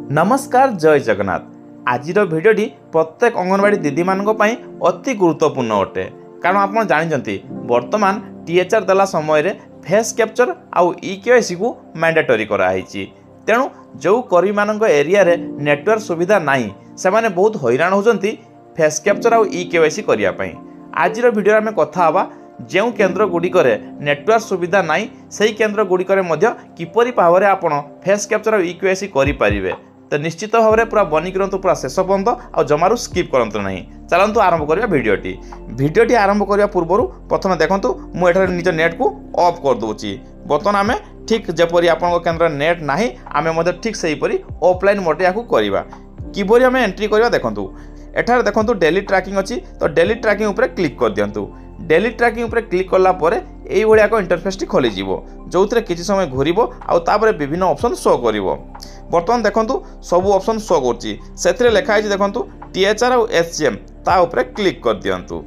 नमस्कार जय जगन्नाथ। आज भिडियोटी प्रत्येक अंगनवाड़ी दीदी मानक पई अति गुरुत्वपूर्ण अटे कारण आप जानते वर्तमान टीएचआर देला समय रे फेस कैप्चर आउ ईकेवाईसी को मैंडेटरी कराई। तेणु जो कर्मी मान एरिया रे नेटवर्क सुविधा नहीं से माने बहुत हैरान होती फेस कैप्चर आउ ईकेवाईसी करने। आज भिडियो आम कथा हवा जो केन्द्र गुड़िक नेटवर्क सुविधा नहीं से केन्द्र गुड़िक किपरि भाव में आप फेस कैप्चर और ईकेवाईसी करें। तो निश्चित भाव में पूरा बनी करंतु पूरा शेष पर्यंत आ जमारू स्किप करंतु नहीं। चलतु आरंभ करिया भिडियोटी आरंभ करने पूर्व प्रथम देखंतु मुझे निज नेट को ऑफ कर दूची। बर्तमान आम ठीक जपरी आप केन्द्र नेट नहीं आम ठीक से ऑफलाइन मोड या करवा किपरि आम एंट्री करवा। देखंतु एठार देखंतु डेली ट्रैकिंग अच्छी तो डेली ट्रैकिंग उपर क्लिक कर दियंतु। डेली ट्रैकिंग उपर क्लिक कला परे एई भलिया एक इंटरफेस टी खोली जीवो जो किसी समय घूरिबो आउ तापरे विभिन्न ऑप्शन शो करिवो। बर्तमान देखंतु सब ऑप्शन शो करछि सेथिरे लेखा है देखंतु टीएचआर और एचसीएम ता उपरे क्लिक कर दियंतु।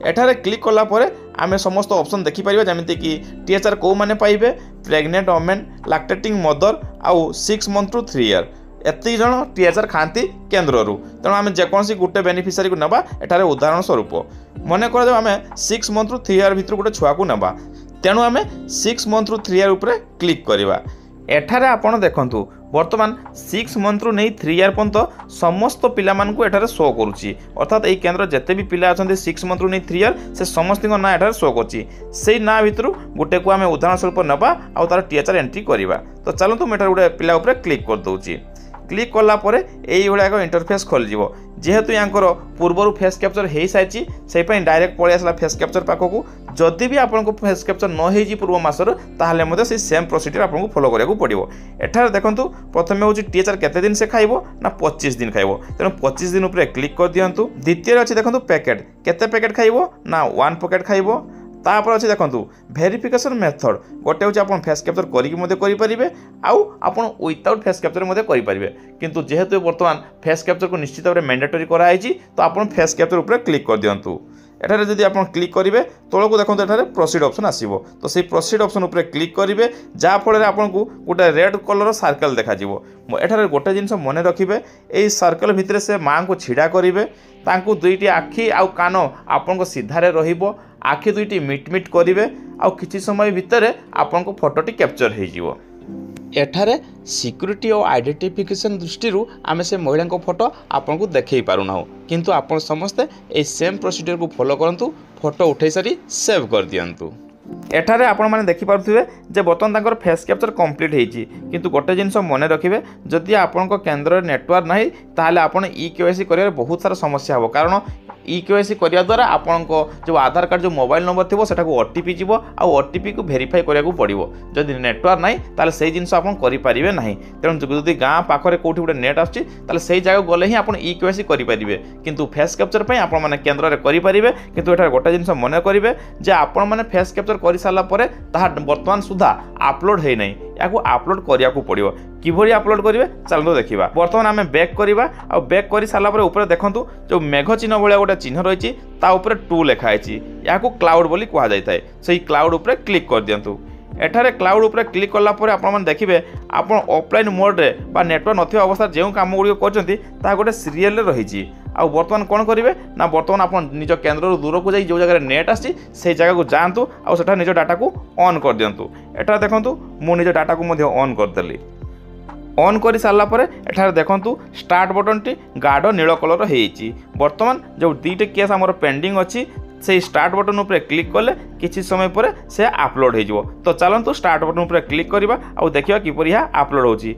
एठारे क्लिक कला परे आमे समस्त ऑप्शन देखि परिबा जेमिति कि टीएचआर को माने पाइबे प्रेग्नेंट वुमेन लैक्टेटिंग मदर आउ 6 मंथ टू 3 ईयर एति जण टीएचआर खाती केन्द्र तेणु आम जेकोसी गोटे बेनिफिशियरी को नबा एठारे उदाहरण स्वरूप मन कर आम 6 मंथ टू 3 ईयर भितर गोटे छुआ को नबा तेणु आम 6 मंथ टू 3 ईयर उपर क्लिक करवा। एठारे आपण देखंतु वर्तमान 6 मंथ रु नहीं 3 ईयर पर्यंत समस्त पिला मानकु एठारे शो करुच्ची अर्थात यही केन्द्र जिते भी पिला अच्छा 6 मंथ रु नहीं 3 ईयर से समस्त ना एठारे शो करुच्ची से ना भितर गोटे को आम उदाहरण स्वरूप नबा आ तार टीएचआर एंट्री करवा। तो चलतु मैं गोटे पिला उपर क्लिक कर दूची। क्लिक कला परे एई भलिया एक इंटरफेस खोल जीवो जेहेतु यांकर पूर्वर फेस कैप्चर हो सारी से डायरेक्ट पलि आसला फेस कैप्चर पाखक जदि भी आपको फेस कैप्चर न हो पूर्व मासर ताहले से सेम प्रोसीजर आपको फॉलो करा पड़ो। एठार देखंतु प्रथम हूँ टीएचआर केते दिन से खाइबो ना 25 दिन खाइबो तेणु 25 दिन उपर क्लिक कर दियंतु। द्वितीय अच्छी देखंतु पैकेट केते पैकेट खाइबो ना 1 पैकेट खाइबो। तापर अच्छे देखंतु वेरिफिकेशन मेथड गोटे हूँ आप फेस कैप्चर करें आउ आप विदाउट फेस कैप्चर करें किंतु जेहेतु वर्तमान फेस कैप्चर को निश्चित भाव में मैंडेटरी कराई तो आप फेस कैप्चर उपर क्लिक कर दियंतु। एठारे जदि आप क्लिक करेंगे तौक देखो एठारे प्रोसीड ऑप्शन आसीबो तो से प्रोसीड ऑप्शन उपर क्लिक करेंगे जहाँफल आपको गोटे रेड कलर सर्कल देखा एठारे गोटे जिनस मन रखिए यही सर्कल भितर से माँ को छिड़ा करेंगे तांकू दुईटी आखि आउ कान आपन सीधारे रहिबो आखि दुईटी मिटमिट करेंगे आउ किछि समय भितर आपन फोटोटी कैप्चर हो। एठारे सिक्यूरीटी और आइडेंटिफिकेशन दृष्टि आमे से महिला फोटो आपन को देखई पारुना किंतु आपन समस्ते ए सेम प्रोसीजर को फॉलो करंतु फोटो उठे सारी सेव कर दियंतु। एठारे आपण माने देखि पारुथिबे जे बर्तमान तांकर फेस कैप्चर कंप्लीट हेछि किंतु गोटे जिनस मन रखिबे जदि आपन नेटवर्क नाही ताहले आपण ईकेवाईसी करियर बहुत सारा समस्या हो कारण ईकेवाईसी करिया द्वारा आपण जो आधार कार्ड जो मोबाइल नंबर थी सेटा को ओटीपी जीवो आ ओटीपी को वेरीफाई करिया पड़ो जदि नेटवर्क नाही ताले सेही जिनस आपण करि परिबे नाही। तेणु जदि गाँ पाखरे कोठी गोटे नेट आछि ताले सेही जगह गले ही आपण ईकेवाईसी करि परिबे किंतु फेस कैप्चर पई आपण माने केन्द्र रे करि परिबे किंतु एटा गोटे जिनस मन करिवे जे आपण माने फेस कैप्चर करि साला परे ताहा वर्तमान सुधा अपलोड हे नाही याको अपलोड करिया को पड़ो किभली अपलोड करेंगे चलते देखा। बर्तमान आम बैक करवा आ बैक कर सारापर ऊपर देखूँ जो मेघ चिन्ह भाया गोटे चिन्ह रही ऊपर 2 लिखाई या क्लाउड बोली कह जाए से क्लाउड उपर क्लिक कर दियंतु। एठारे क्लाउड उपर क्लिक कलापर आप देखिए आप ऑफलाइन मोड रे बा नेटवर्क नथिबा अवस्था जो काम गुड़िक कर गोटे सीरियल रही आ बर्तमान कौन करेंगे ना बर्तमान आप निज केन्द्र दूर को जाई जो जगह नेट आसी से जगह को जातु आ निज डाटा को ऑन कर दियंतु। एठारे देखंतु मु निज डाटा को ऑन करदेली। ऑन कर सारापर एठारे देखंतु स्टार्ट बटन टी गाढ़ नील कलर होती बर्तमान जो दीटे केस आमर पेंडिंग अच्छी से स्टार्ट बटन उपर क्लिक कले किसी समय पर से अपलोड हो। तो चलतु स्टार्ट बटन उपर क्लिक करवा आ देखा किपरि अपलोड होची।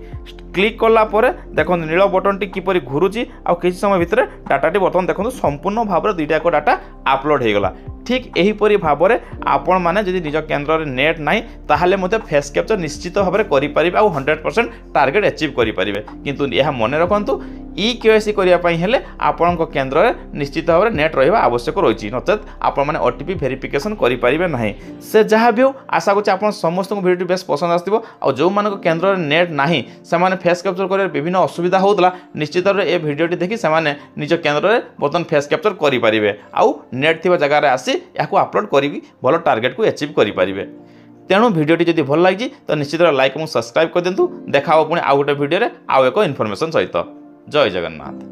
क्लिक कला परे देखो नील बटन टी किपरि घुरुची आ किसी समय भितर डाटाटी बर्तमान देखो संपूर्ण भाव में दुईटा डाटा अपलोड हो गला। ठीक एहीपरि भाव में आपण माने जदि निज केन्द्र रे नेट नाही ताहाले मते फेस कैप्चर निश्चित भाव में करि परिबे आ 100% टार्गेट अचीव करि परिबे किंतु यह मन रखंतु ईकेवाईसी करने हेले आपण केन्द्र में निश्चित भाव में नेट रहा आवश्यक रही नचेत आपण मैंने ओटीपी वेरिफिकेशन करें ना से जहाँ भी हो आशा कर समस्त भिडियो बेस पसंद आसो और जो मान केन्द्र में नेट ना से फेस कैप्चर कर विभिन्न असुविधा होता निश्चित भाव में ये भिडियोटी देखि से निज केन्द्र में बर्तमान फेस कैप्चर करेंगे आउ नेट थी जगार आसी या अपलोड कर भल टार्गेट को अचीव करेंगे। तेणु भिडियोटी जदि भल लगी तो निश्चित लाइक और सब्सक्राइब कर दिंतु। देखा पुणी आउ गोटे भिडियो आउ एक इनफॉरमेशन सहित। जय जगन्नाथ।